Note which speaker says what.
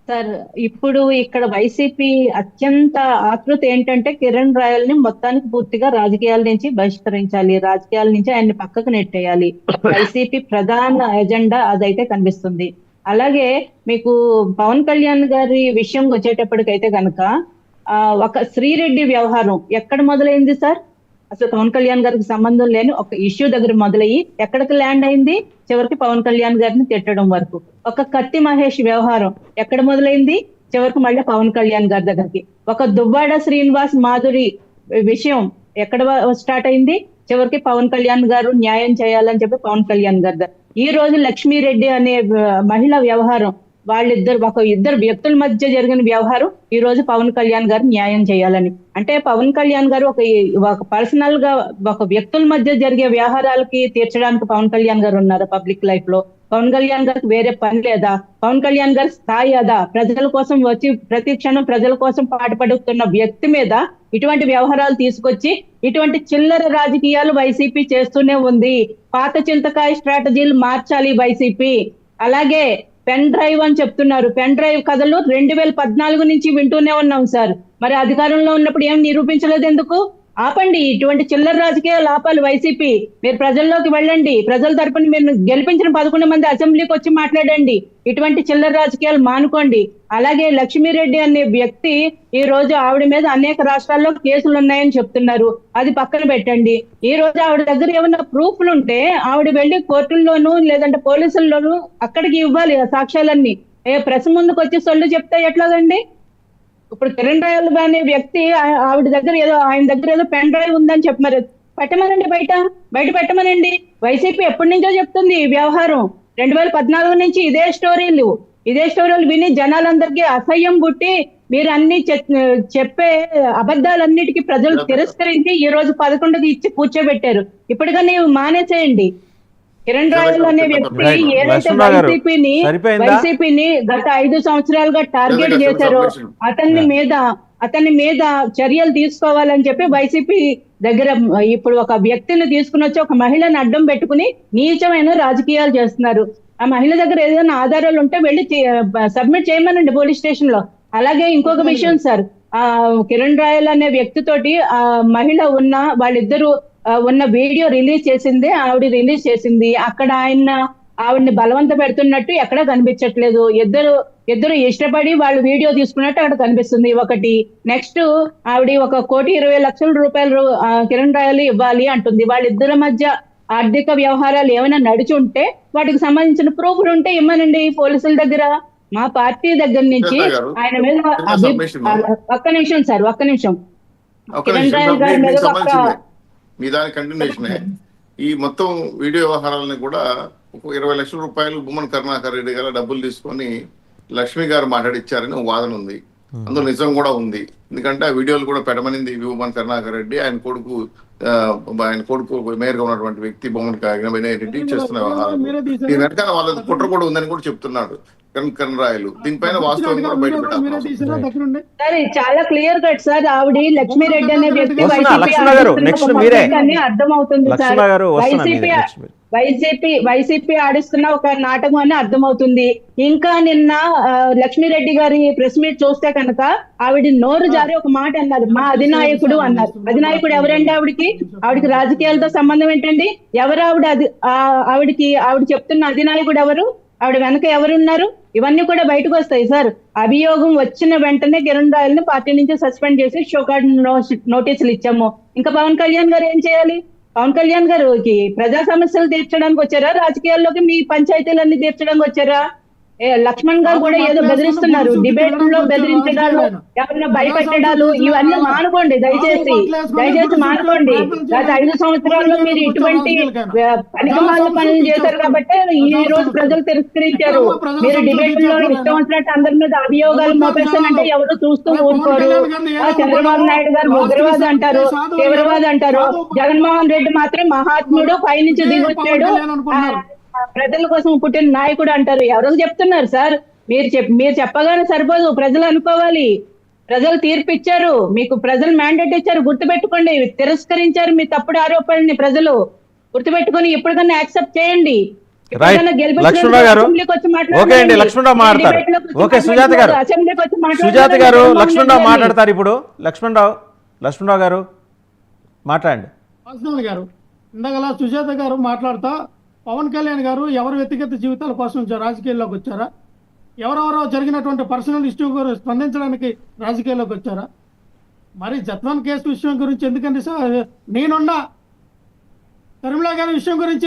Speaker 1: Sir, ఇప్పుడు ఇక్కడ YCP అత్యంత ఆతృత ఏంటంటే కిరణ్ రాయల్ ని మొత్తానికి పూర్తిగా రాజకీయాల నుంచి బహిష్కరించాలి, రాజకీయాల నుంచి ఆయన్ని పక్కకు నెట్టేయాలి. వైసీపీ ప్రధాన ఎజెండా అదైతే కనిపిస్తుంది. అలాగే మీకు పవన్ కళ్యాణ్ గారి విషయం వచ్చేటప్పటికైతే కనుక ఆ ఒక శ్రీరెడ్డి వ్యవహారం ఎక్కడ మొదలైంది సార్? అసలు పవన్ కళ్యాణ్ గారికి సంబంధం లేని ఒక ఇష్యూ దగ్గర మొదలయ్యి ఎక్కడికి ల్యాండ్ అయింది? చివరికి పవన్ కళ్యాణ్ గారిని తిట్టడం వరకు. ఒక కత్తి మహేష్ వ్యవహారం ఎక్కడ మొదలైంది? చివరికి మళ్ళీ పవన్ కళ్యాణ్ గారి దగ్గరికి. ఒక దువ్వాడ శ్రీనివాస్ మాధురి విషయం ఎక్కడ స్టార్ట్ అయింది? చివరికి పవన్ కళ్యాణ్ గారు న్యాయం చేయాలని చెప్పి పవన్ కళ్యాణ్ గారి దగ్గర. ఈ రోజు లక్ష్మీరెడ్డి అనే మహిళ వ్యవహారం, ఇద్దరు వ్యక్తుల మధ్య జరిగిన వ్యవహారం ఈ రోజు పవన్ కళ్యాణ్ గారు న్యాయం చేయాలని. అంటే పవన్ కళ్యాణ్ గారు ఒక పర్సనల్ గా ఒక వ్యక్తుల మధ్య జరిగే వ్యవహారాలకి తీర్చడానికి పవన్ కళ్యాణ్ గారు ఉన్నారు పబ్లిక్ లైఫ్ లో. పవన్ కళ్యాణ్ గారికి వేరే పని లేదా? పవన్ కళ్యాణ్ గారి స్థాయి అదా? ప్రజల కోసం వచ్చి ప్రతి క్షణం ప్రజల కోసం పాటుపడుతున్న వ్యక్తి మీద ఇటువంటి వ్యవహారాలు తీసుకొచ్చి ఇటువంటి చిల్లర రాజకీయాలు వైసీపీ చేస్తూనే ఉంది. పాత చింతకాయ స్ట్రాటజీలు మార్చాలి వైసీపీ. అలాగే పెన్ డ్రైవ్ అని చెప్తున్నారు. పెన్ డ్రైవ్ కథలు 2014 నుంచి వింటూనే ఉన్నాం సార్. మరి అధికారంలో ఉన్నప్పుడు ఏం నిరూపించలేదు ఎందుకు? ఆపండి, ఇటువంటి చిల్లర రాజకీయాలు ఆపాలి వైసీపీ. మీరు ప్రజల్లోకి వెళ్ళండి, ప్రజల తరపున మీరు గెలిపించిన 11 మంది అసెంబ్లీకి వచ్చి మాట్లాడండి. ఇటువంటి చిల్లర రాజకీయాలు మానుకోండి. అలాగే లక్ష్మీరెడ్డి అనే వ్యక్తి ఈ రోజు ఆవిడ మీద అనేక రాష్ట్రాల్లో కేసులు ఉన్నాయని చెప్తున్నారు. అది పక్కన పెట్టండి. ఈ రోజు ఆవిడ దగ్గర ఏమైనా ప్రూఫ్లు ఉంటే ఆవిడ వెళ్ళి కోర్టుల్లోనూ లేదంటే పోలీసుల్లోనూ అక్కడికి ఇవ్వాలి ఆ సాక్ష్యాలన్నీ. ప్రెస్ ముందుకు వచ్చి సొల్లు చెప్తే ఎట్లాగండి? ఇప్పుడు కిరణ్ రాయల్ అనే వ్యక్తి ఆవిడ దగ్గర ఆయన దగ్గర ఏదో పెన్ డ్రైవ్ ఉందని చెప్పారు. పెట్టమనండి, బయట పెట్టమనండి. వైసీపీ ఎప్పటి నుంచో చెప్తుంది ఈ వ్యవహారం. 2014 నుంచి ఇదే స్టోరీలు విని జనాలందరికీ అసహ్యం పుట్టి మీరు అన్ని చెప్పే అబద్ధాలన్నిటికీ ప్రజలు తిరస్కరించి ఈ రోజు 11కి ఇచ్చి కూర్చోబెట్టారు. ఇప్పటికన్నా మానేసేయండి. కిరణ్ రాయల్ అనే వ్యక్తి ఏదైతే వైసీపీని గత 5 సంవత్సరాలుగా టార్గెట్ చేశారో అతని మీద చర్యలు తీసుకోవాలని చెప్పి వైసీపీ దగ్గర ఇప్పుడు ఒక వ్యక్తిని తీసుకుని వచ్చి ఒక మహిళను అడ్డం పెట్టుకుని నీచమైన రాజకీయాలు చేస్తున్నారు. ఆ మహిళ దగ్గర ఏదైనా ఆధారాలు ఉంటే వెళ్ళి సబ్మిట్ చేయమనండి పోలీస్ స్టేషన్ లో. అలాగే ఇంకొక విషయం సార్, కిరణ్ రాయల్ అనే వ్యక్తితోటి ఆ మహిళ వాళ్ళిద్దరూ ఉన్న వీడియో ఆవిడ రిలీజ్ చేసింది. అక్కడ ఆవిడ్ని బలవంత పెడుతున్నట్టు ఎక్కడా కనిపించట్లేదు. ఇద్దరు ఇష్టపడి వాళ్ళు వీడియో తీసుకున్నట్టు అక్కడ కనిపిస్తుంది ఒకటి. నెక్స్ట్ ఆవిడ 1,20,00,000 రూపాయలు కిరణ్ రాయల్ ఇవ్వాలి అంటుంది. వాళ్ళిద్దరి మధ్య ఆర్థిక వ్యవహారాలు ఏమైనా నడిచి ఉంటే వాటికి సంబంధించిన ప్రూఫ్లు ఉంటే ఇమ్మనండి పోలీసుల దగ్గర. మా పార్టీ దగ్గర నుంచి ఆయన మీద ఒక్క నిమిషం కిరణ్ రాయల్ గారి మీద
Speaker 2: మీ దాని కంటిన్యూషన్ ఈ మొత్తం వీడియో వ్యవహారాలని కూడా 20 లక్షల రూపాయలు భూమన్ కరుణాకర్ రెడ్డి గారు డబ్బులు తీసుకొని లక్ష్మి గారు మాట్లాడిచ్చారని వాదన ఉంది. అందులో నిజం కూడా ఉంది. ఎందుకంటే ఆ వీడియోలు కూడా పెట్టమనింది భూమన్ కరుణాకర్ రెడ్డి. ఆయన కొడుకు మేయర్ గా ఉన్నటువంటి వ్యక్తి భూమన్ రెడ్డి చేస్తున్న వ్యవహారం. దీని వెనకాల వాళ్ళ కుట్ర కూడా ఉందని కూడా చెప్తున్నాడు కిరణ్ రాయలు. దీనిపైన వాస్తవం కూడా బయట పెట్టాలి.
Speaker 1: చాలా క్లియర్ కట్ సార్. ఆవిడ లక్ష్మీరెడ్డి అనే వ్యక్తి అర్థమవుతుంది సార్. వైసీపీ ఆడిస్తున్న ఒక నాటకం అని అర్థమవుతుంది. ఇంకా నిన్న లక్ష్మీరెడ్డి గారి ప్రెస్ మీట్ చూస్తే కనుక ఆవిడ నోరు జారి ఒక మాట అన్నారు, మా అధినాయకుడు అన్నారు. అధినాయకుడు ఎవరండి? ఆవిడికి రాజకీయాలతో సంబంధం ఏంటండి? ఎవరు ఆవిడ చెప్తున్న అధినాయకుడు ఎవరు? ఆవిడ వెనక ఎవరున్నారు? ఇవన్నీ కూడా బయటకు వస్తాయి సార్. అభియోగం వచ్చిన వెంటనే కిరణ్ రాయల్ ని పార్టీ నుంచి సస్పెండ్ చేసి షోకార్డ్ నోటీసులు ఇచ్చాము. ఇంకా పవన్ కళ్యాణ్ గారు ఏం చేయాలి? పవన్ కళ్యాణ్ గారికి ప్రజా సమస్యలు తీర్చడానికి వచ్చారా? రాజకీయాల్లోకి మీ పంచాయతీలన్నీ తీర్చడానికి వచ్చారా? లక్ష్మణ్ గారు కూడా ఏదో బెదిరిస్తున్నారు, డిబేట్ లో బెదిరించడాలు, ఎవరైనా భయపెట్టడాలు, ఇవన్నీ మానుకోండి దయచేసి మానుకోండి. గత 5 సంవత్సరాల్లో మీరు ఇటువంటి పనికిమాల పనులు చేశారు కాబట్టి ఈ రోజు ప్రజలు తిరస్కరించారు. మీరు డిబేట్ లో ఇష్టం వచ్చినట్టు అందరి మీద అభియోగాలు మోపేస్తానంటే ఎవరు చూస్తూ ఊరుకోరు. చంద్రబాబు నాయుడు గారు ఉగ్రవాది అంటారు, తీవ్రవాది అంటారు. జగన్మోహన్ రెడ్డి మాత్రం మహాత్ముడు, పైనుంచి దిగొచ్చాడు, ప్రజల కోసం పుట్టిన నాయకుడు అంటారు. ఎవరో చెప్తున్నారు సార్. మీరు చెప్పగానే సరిపోదు, ప్రజలు అనుకోవాలి. ప్రజలు తీర్పు ఇచ్చారు, మీకు ప్రజలు మ్యాండేట్ ఇచ్చారు, గుర్తుపెట్టుకోండి. తిరస్కరించారు మీ తప్పుడు ఆరోపణల్ని ప్రజలు, గుర్తుపెట్టుకొని ఇప్పటికన్నా యాక్సెప్ట్ చేయండి.
Speaker 3: రైట్.
Speaker 1: ఎప్పుడైనా గెలిపించిన
Speaker 3: లక్ష్మణరావు గారు
Speaker 1: అసెంబ్లీకి వచ్చి మాట్లాడండి.
Speaker 3: ఓకే అండి, లక్ష్మణరావు మాట్లాడతారు.
Speaker 1: డిబేట్లోకి వచ్చి
Speaker 3: ఓకే సుజాత గారు,
Speaker 1: మాట్లాడకూడదు. అసెంబ్లీకి వచ్చి
Speaker 3: సుజాత గారు
Speaker 1: మాట్లాడాలని
Speaker 3: లక్ష్మణరావు
Speaker 1: జగన్మోహన్ రెడ్డి
Speaker 3: మాట్లాడతారు ఇప్పుడు. లక్ష్మణరావు గారు మాట్లాడండి.
Speaker 4: వాసుదేవన్ గారు, ఇందాకలా సుజాత గారు మాట్లాడుతా పవన్ కళ్యాణ్ గారు ఎవరు వ్యక్తిగత జీవితాల కోసం రాజకీయాల్లోకి వచ్చారా, ఎవరెవరో జరిగినటువంటి పర్సనల్ ఇష్యూ గురించి స్పందించడానికి రాజకీయాల్లోకి వచ్చారా? మరి జత్వాన్ కేసు విషయం గురించి ఎందుకండి సార్ నేనున్నా షర్మిల గారి విషయం గురించి